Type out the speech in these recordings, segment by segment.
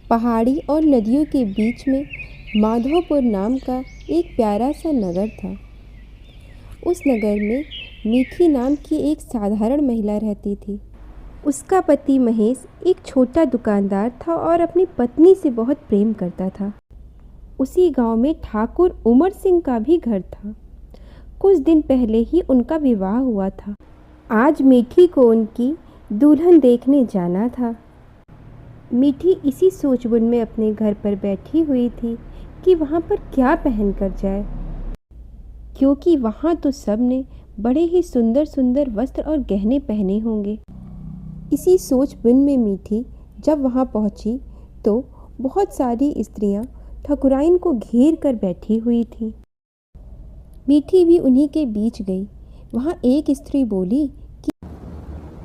पहाड़ी और नदियों के बीच में माधोपुर नाम का एक प्यारा सा नगर था। उस नगर में मीठी नाम की एक साधारण महिला रहती थी। उसका पति महेश एक छोटा दुकानदार था और अपनी पत्नी से बहुत प्रेम करता था। उसी गांव में ठाकुर उमर सिंह का भी घर था। कुछ दिन पहले ही उनका विवाह हुआ था। आज मीठी को उनकी दुल्हन देखने जाना था। मीठी इसी सोचबुन में अपने घर पर बैठी हुई थी कि वहाँ पर क्या पहन कर जाए, क्योंकि वहाँ तो सब ने बड़े ही सुंदर सुंदर वस्त्र और गहने पहने होंगे। इसी सोचबुन में मीठी जब वहाँ पहुँची तो बहुत सारी स्त्रियाँ ठकुराइन को घेर कर बैठी हुई थीं। मीठी भी उन्हीं के बीच गई। वहाँ एक स्त्री बोली कि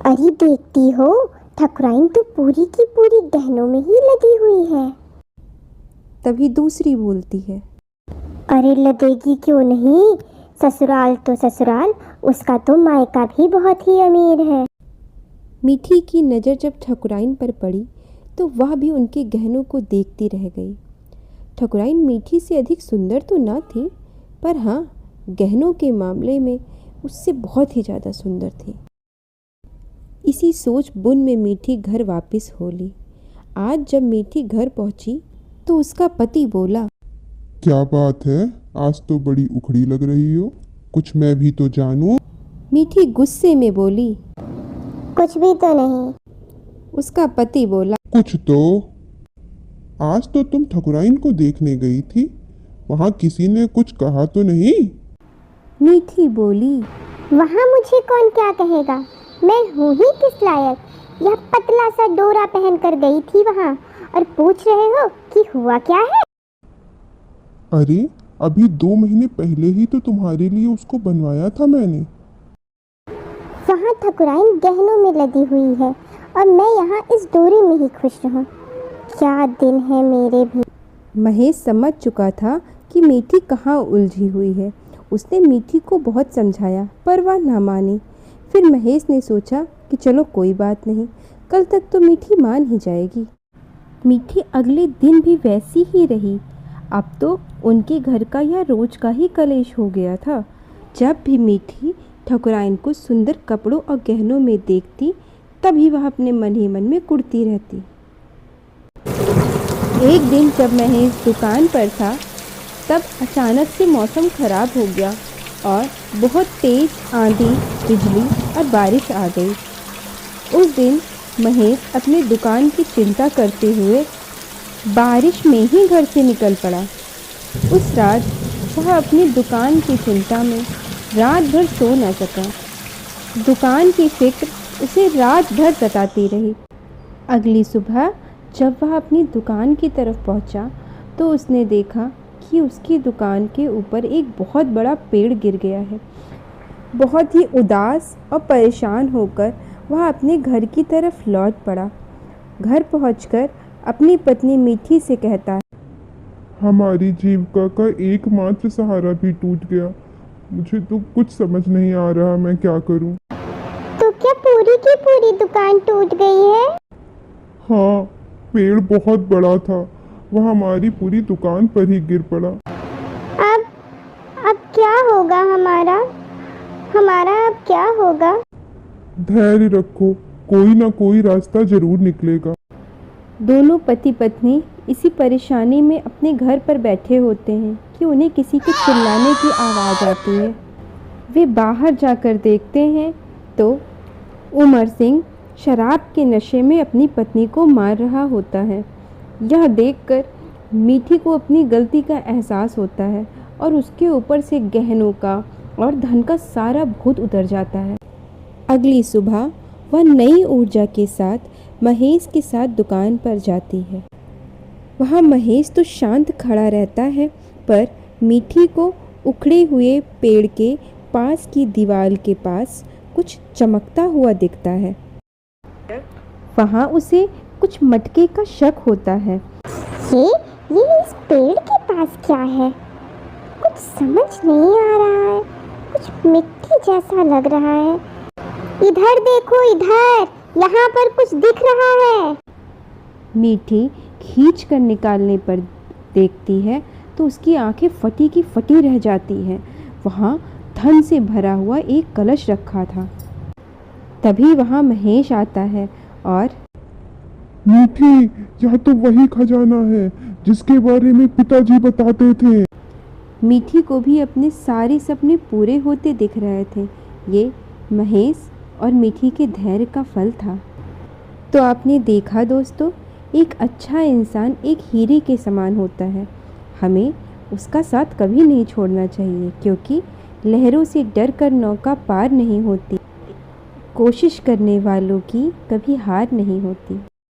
अरे देखती हो, ठकुराइन तो पूरी की पूरी गहनों में ही लगी हुई है। तभी दूसरी बोलती है, अरे लगेगी क्यों नहीं, ससुराल तो ससुराल, उसका तो मायका भी बहुत ही अमीर है। मीठी की नज़र जब ठकुराइन पर पड़ी तो वह भी उनके गहनों को देखती रह गई। ठकुराइन मीठी से अधिक सुंदर तो न थी, पर हाँ, गहनों के मामले में उससे बहुत ही ज़्यादा सुंदर थी। इसी सोच बुन में मीठी घर वापस हो ली। आज जब मीठी घर पहुंची तो उसका पति बोला, क्या बात है, आज तो बड़ी उखड़ी लग रही हो, कुछ मैं भी तो जानूं। मीठी गुस्से में बोली, कुछ भी तो नहीं। उसका पति बोला, कुछ तो। आज तो तुम ठकुराइन को देखने गई थी, वहाँ किसी ने कुछ कहा तो नहीं? मीठी बोली, वहाँ मुझे कौन क्या कहेगा, मैं हूँ ही किस लायक। यह पतला सा डोरा पहन कर गई थी वहाँ, और पूछ रहे हो कि हुआ क्या है। अरे अभी 2 महीने पहले ही तो तुम्हारे लिए उसको बनवाया था मैंने। वहाँ ठकुराइन गहनों में लगी हुई है और मैं यहाँ इस डोरे में ही खुश रहूँ। क्या दिन है मेरे भी। महेश समझ चुका था कि मीठी कहाँ उलझी हुई है। उसने मीठी को बहुत समझाया पर वह ना मानी। फिर महेश ने सोचा कि चलो कोई बात नहीं, कल तक तो मीठी मान ही जाएगी। मीठी अगले दिन भी वैसी ही रही। अब तो उनके घर का यह रोज का ही कलेश हो गया था। जब भी मीठी ठकुराइन को सुंदर कपड़ों और गहनों में देखती, तभी वह अपने मन ही मन में कुढ़ती रहती। एक दिन जब महेश दुकान पर था, तब अचानक से मौसम खराब हो गया और बहुत तेज आंधी, बिजली और बारिश आ गई। उस दिन महेश अपनी दुकान की चिंता करते हुए बारिश में ही घर से निकल पड़ा। उस रात वह अपनी दुकान की चिंता में रात भर सो न सका। दुकान की फिक्र उसे रात भर सताती रही। अगली सुबह जब वह अपनी दुकान की तरफ पहुंचा तो उसने देखा कि उसकी दुकान के ऊपर एक बहुत बड़ा पेड़ गिर गया है। बहुत ही उदास और परेशान होकर वह अपने घर की तरफ लौट पड़ा। घर पहुंचकर अपनी पत्नी मीठी से कहता है, हमारी जीविका का एकमात्र सहारा भी टूट गया। मुझे तो कुछ समझ नहीं आ रहा मैं क्या करूं। तो क्या पूरी की पूरी दुकान टूट गई है? हाँ, पेड़ बहुत बड़ा था, वह हमारी पूरी दुकान पर ही गिर पड़ा। अब क्या होगा हमारा अब क्या होगा? धैर्य रखो, कोई ना कोई रास्ता जरूर निकलेगा। दोनों पति पत्नी इसी परेशानी में अपने घर पर बैठे होते हैं कि उन्हें किसी के चिल्लाने की आवाज़ आती है। वे बाहर जाकर देखते हैं तो उमर सिंह शराब के नशे में अपनी पत्नी को मार रहा होता है। यह देखकर मीठी को अपनी गलती का एहसास होता है और उसके ऊपर से गहनों का और धन का सारा भूत उतर जाता है। अगली सुबह वह नई ऊर्जा के साथ महेश के साथ दुकान पर जाती है। वहाँ महेश तो शांत खड़ा रहता है, पर मीठी को उखड़े हुए पेड़ के पास की दीवार के पास कुछ चमकता हुआ दिखता है। वहाँ उसे कुछ मटके का शक होता है। ये इस पेड़ के पास क्या है? कुछ समझ नहीं आ रहा है, कुछ मिट्टी जैसा लग रहा है। इधर देखो, इधर, यहाँ पर कुछ दिख रहा है। मीठी खींच कर निकालने पर देखती है तो उसकी आंखें फटी की फटी रह जाती हैं। वहाँ धन से भरा हुआ एक कलश रखा था। तभी वहाँ महेश आता है और मीठी, यह तो वही खजाना है जिसके बारे में पिताजी बताते थे। मीठी को भी अपने सारे सपने पूरे होते दिख रहे थे। ये महेश और मीठी के धैर्य का फल था। तो आपने देखा दोस्तों, एक अच्छा इंसान एक हीरे के समान होता है। हमें उसका साथ कभी नहीं छोड़ना चाहिए, क्योंकि लहरों से डर कर नौका पार नहीं होती। कोशिश करने वालों की कभी हार नहीं होती।